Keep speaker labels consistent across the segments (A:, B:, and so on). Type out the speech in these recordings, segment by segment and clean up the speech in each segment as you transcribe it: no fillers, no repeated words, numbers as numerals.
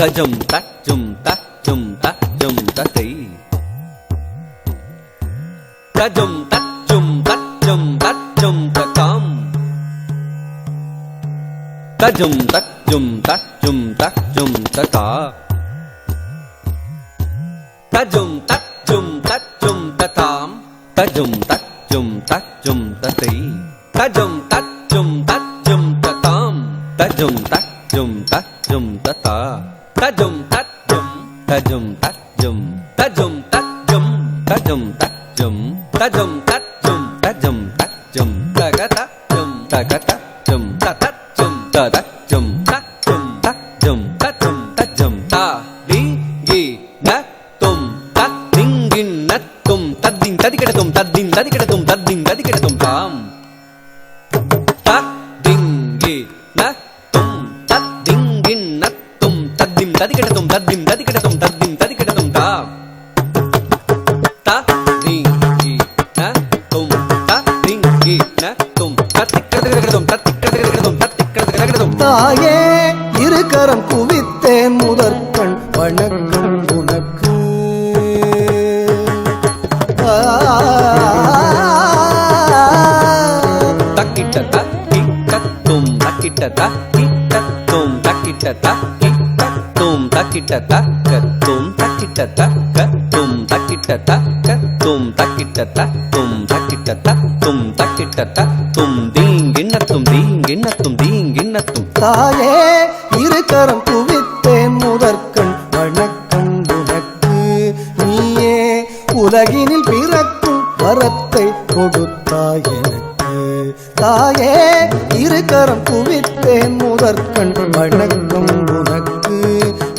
A: தஜும் தஜும் தஜும் தஜும் ததை தஜும் தஜும் தஜும் தஜும் ததாம் தஜும் தஜும் தஜும் தஜும் ததா தஜும் தஜும் தஜும் ததாம் தஜும் தஜும் தஜும் ததை தஜும் தஜும் தஜும் ததாம் தஜும் தஜும் தஜும் ததா தஜும் தஜும் தஜும் தஜும் தஜும் தஜும் தஜும் தஜும் தஜும் தஜும் தஜும் தஜும் தகதஜும் தகதஜும் ததஜும் ததஜும் தஜும் தஜும் தஜும் தஜும் தா தி நத்தும் தத்திங்கின் நத்தும் தத்திங் ததிகிடதும் தத்திங் ததிகிடதும் தத்திங் ததிகிடதும் தாம் தத்திங்கி நத்தும் தத்திங்கின் நத்தும் தத்திம் ததிகிடதும் தத்திம் ததிகிடதும் தத்திம் ததிகிடதும் தாம் தத்திங்கி நத்தும் தத்திங்கி நத்தும் தத்திக்கிடதும் தத்திக்கிடதும் தத்திக்கிடதும்
B: தாயே இருக்கரம் குவித்தேன் முதற்கண் வணக்கம் உனக்கு
A: தக்கிட்ட தக்கிட்டத்தும் தக்கிட்ட தக்கிட்டத்தும் தக்கிட்ட தக்கிட்டத்தும் தக்கிட்ட தக்கத்தும் தக்கிட்ட தக்கத்தும் தக்கிட்ட தக்கத்தும் தக்கிட்ட தத்தும் தக்கிட்ட தத்தும் தக்கிட்ட தத்தும் தீங்கிண்ணத்தும் தீங்கிண்ணத்தும் தீங்கிண்ணத்தும்
B: தாயே இருக்கரம் குவித்தேன் முதற்கண் வணக்கம் உனக்கு நீயே உலகினில் பிறக்கும் வரத்தை கொடுத்தாய் எனக்கு தாயே இருக்கரம் குவித்தேன் முதற்கண் வணக்கம் உனக்கு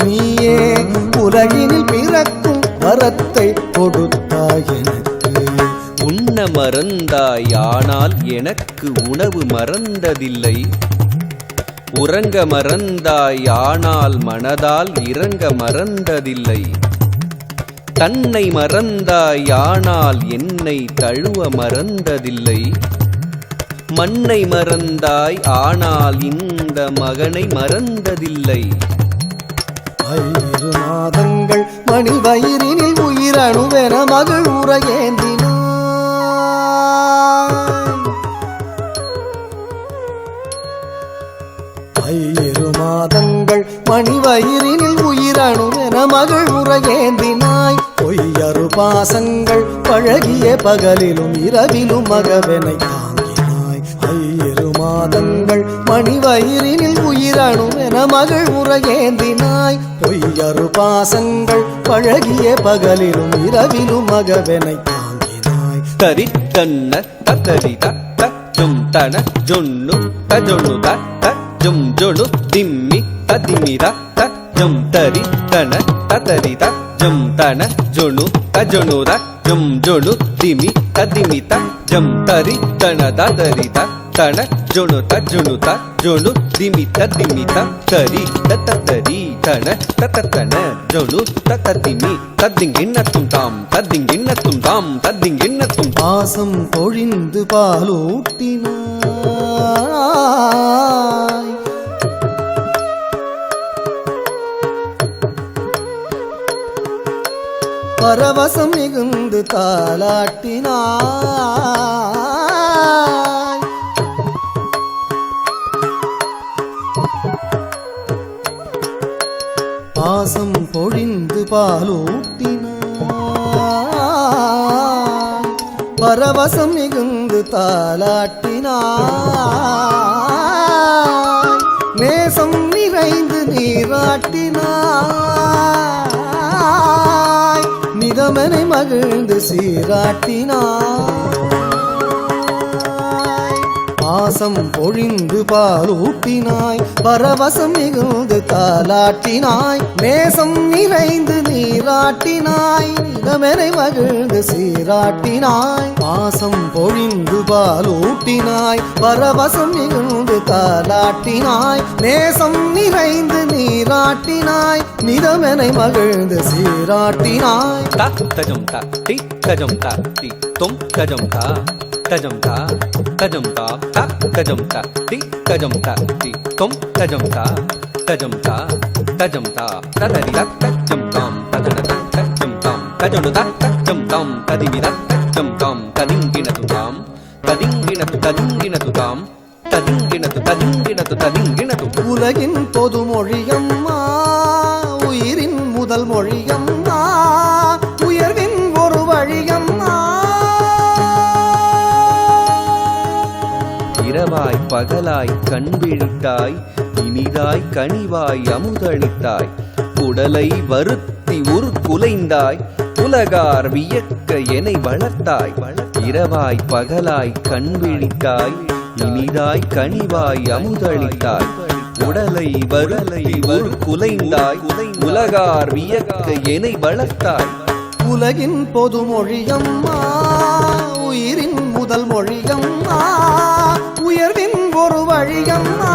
B: நீயே உலகினில் பிறக்கும் வரத்தை கொடுத்தாய் எனக்கு
A: உண்ண மறந்தாயானால் எனக்கு உணவு மறந்ததில்லை உறங்க மறந்தாயானால் மனதால் இறங்க மறந்ததில்லை தன்னை மறந்தாயானால் என்னை தழுவ மறந்ததில்லை மண்ணை மறந்தாய் ஆனால் இந்த மகனை மறந்ததில்லை
B: 5 மாதங்கள் மணி வயிறினில் உயிரணுவென மகள் உரையேந்தினாய் 5 மாதங்கள் மணி வயிறினில் உயிரணுவென மகள் உரையேந்தினாய் பொய்யறு பாசங்கள் பழகிய பகலிலும் இரவிலும் மகவெனை தாங்கினாய் 5 மாதங்கள் மணி வயிறினில் உயிரணுவென மகள் உரையேந்தினாய் பொய்யறு பாசங்கள் பழகிய பகலிலும் இரவிலும் மகவெனை தாங்கினாய்
A: தரித்தன்ன தத்தரி தத்தஜும் தன ஜொன்னு தஜொன்னு தத்தஜும் ஜொனு திம்மி ததிமி தத்தஜும் தரித்தன தத்தரி தஜும் தன ஜொனு தஜொன்னு தஜும் ஜொனு திமி ததிமி தஜம் தரித்தன ததரி தன ஜொனு தஜொன்னு தஜொனு திமி ததிமி தரி தத்தரி தன தத்தன ஜொனு தத்ததிமி தத்திங்கிண்ணத்தும் தாம் தத்திங்கிண்ணத்தும் தாம் தத்திங்கிண்ணத்தும்
B: பாசம் பொழிந்து பாலூட்டினாய் பரவசம் மிகுந்து தாலாட்டினாய் பாசம் பொழிந்து பாலூட்டினாய் பரவசம் மிகுந்து தாலாட்டினாய் நேசம் நிறைந்து நீராட்டினாய் நிதமனை மகிழ்ந்து சீராட்டினாய் பாசம் பொழிந்து பாலூட்டினாய் பரவசம் மிகுந்து தாலாட்டினாய் நேசம் நிறைந்து நீராட்டினாய் நிதமனை மகிழ்ந்து சீராட்டினாய் பாசம் பொழிந்து பாலூட்டினாய் பரவசம் மிகுந்து தாலாட்டினாய் நேசம் நிறைந்து நீராட்டினாய் நிதமனை மகிழ்ந்து சீராட்டினாய்
A: தஜம் தி தஜம் தி தும் தஜம் தஜம் தஜம் தஜம் தி தஜம் தி தும் தஜம் தஜம் தா ததரி தஜம் தாம் ததன தஜம் தாம் தஜனு தஜம் தாம் ததிவி தஜம் தாம் ததிங்கினது தாம் ததிங்கினது ததிங்கினது தாம் ததிங்கினது ததிங்கினது ததிங்கினது.
B: உலகின் பொது மொழியம்மா உயிரின் முதல் மொழியம்மா உயர்வின் ஒரு வழியம்மா.
A: இரவாய் பகலாய் கண் விழித்தாய் இனிதாய் கனிவாய் அமுதளித்தாய் உடலை வருத்தி குலைந்தாய் உலகார் வியக்க என்னை வளர்த்தாய். இரவாய் பகலாய் கண் விழித்தாய் இனிதாய் கனிவாய் அமுதளித்தாய் உடலை வருத்தி குலைந்தாய் உலகார் வியக்க என்னை வளர்த்தாய்.
B: உலகின் பொது மொழியம்மா உயிரின் முதல் மொழியம்மா உயர்வின் ஒரு வழியம்மா.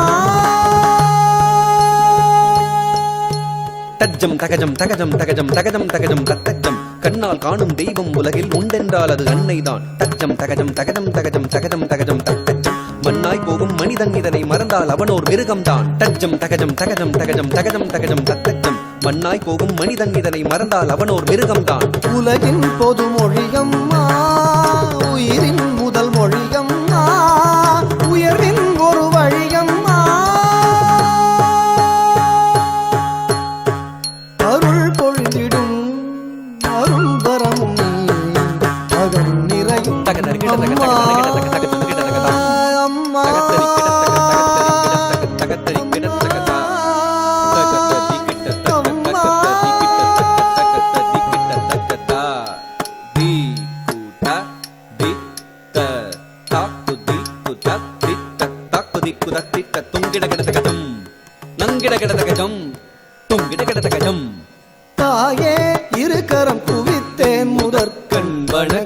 A: தஜ்ஜம் தகஜம் தகஜம் தகஜம் தகஜம் தகஜம் தத்தஜம் கண்ணால் காணும் தெய்வம் உலகில் உண்டென்றால் அது அன்னைதான். தஜ்ஜம் தகஜம் தகஜம் தகஜம் தகஜம் தகஜம் தத்தஜம் மண்ணாய் போகும் மனிதன் இதனை மறந்தால் அவனோர் மிருகம்தான். தஜ்ஜம் தகஜம் தகஜம் தகஜம் தகஜம் தகஜம் தத்தஜம் மண்ணாய் போகும் மனிதன் இதனை மறந்தால் அவனோர் மிருகம்தான்.
B: உலகின் பொது மொழியம்மா உயிரின் முதல் மொழியம்மா உயர்வின் ஒரு வழியம்மா. அருள் பொழிந்திடும் அருள் வரமும் அகம் நிறையும் அம்மா அம்மா. தாயே இருக்கரம் குவித்தேன் முதற்கண் வணக்கம்